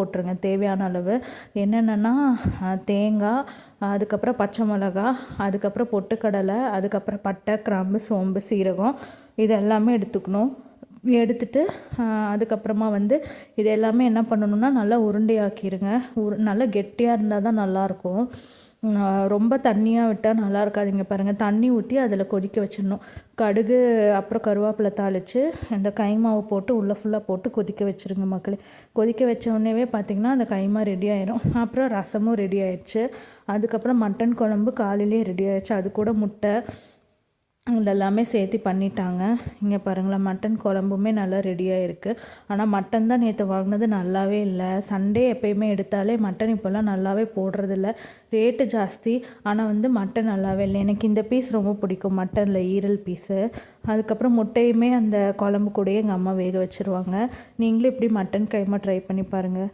போட்டுருங்க தேவையான அளவு. என்னென்னா தேங்காய், அதுக்கப்புறம் பச்சை மிளகா, அதுக்கப்புறம் பொட்டுக்கடலை, அதுக்கப்புறம் பட்டை, கிராம்பு, சோம்பு, சீரகம் இது எல்லாமே எடுத்துக்கணும். எடுத்துட்டு அதுக்கப்புறமா இது எல்லாமே என்ன பண்ணணும்னா நல்லா உருண்டையாக்கிடுங்க. நல்லா கெட்டியாக இருந்தால் தான் நல்லாயிருக்கும். ரொம்ப தண்ணியாக விட்டால் நல்லா இருக்காதுங்க. பாருங்கள், தண்ணி ஊற்றி அதில் கொதிக்க வச்சிடணும். கடுகு அப்புறம் கருவேப்பிலை தாளித்து இந்த கைமாவை போட்டு உள்ளே ஃபுல்லாக போட்டு கொதிக்க வச்சுருங்க மக்களே. கொதிக்க வச்ச உடனேவே பார்த்திங்கன்னா அந்த கைமா ரெடி ஆயிரும். அப்புறம் ரசமும் ரெடி ஆயிடுச்சு. அதுக்கப்புறம் மட்டன் குழம்பு காலையிலே ரெடி ஆயிடுச்சு. அது கூட முட்டை இதெல்லாமே சேர்த்து பண்ணிட்டாங்க. இங்கே பாருங்களேன், மட்டன் குழம்புமே நல்லா ரெடியாக இருக்குது. ஆனால் மட்டன் தான் நேற்று வாங்கினது நல்லாவே இல்லை. சண்டே எப்போயுமே எடுத்தாலே மட்டன் இப்போல்லாம் நல்லாவே போடுறதில்ல. ரேட்டு ஜாஸ்தி. ஆனால் மட்டன் நல்லாவே இல்லை. எனக்கு இந்த பீஸ் ரொம்ப பிடிக்கும், மட்டனில் ஈரல் பீஸு. அதுக்கப்புறம் முட்டையுமே அந்த குழம்பு கூடயே எங்கள் அம்மா வேக வச்சுருவாங்க. நீங்களும் இப்படி மட்டன் கைமா ட்ரை பண்ணி பாருங்கள்.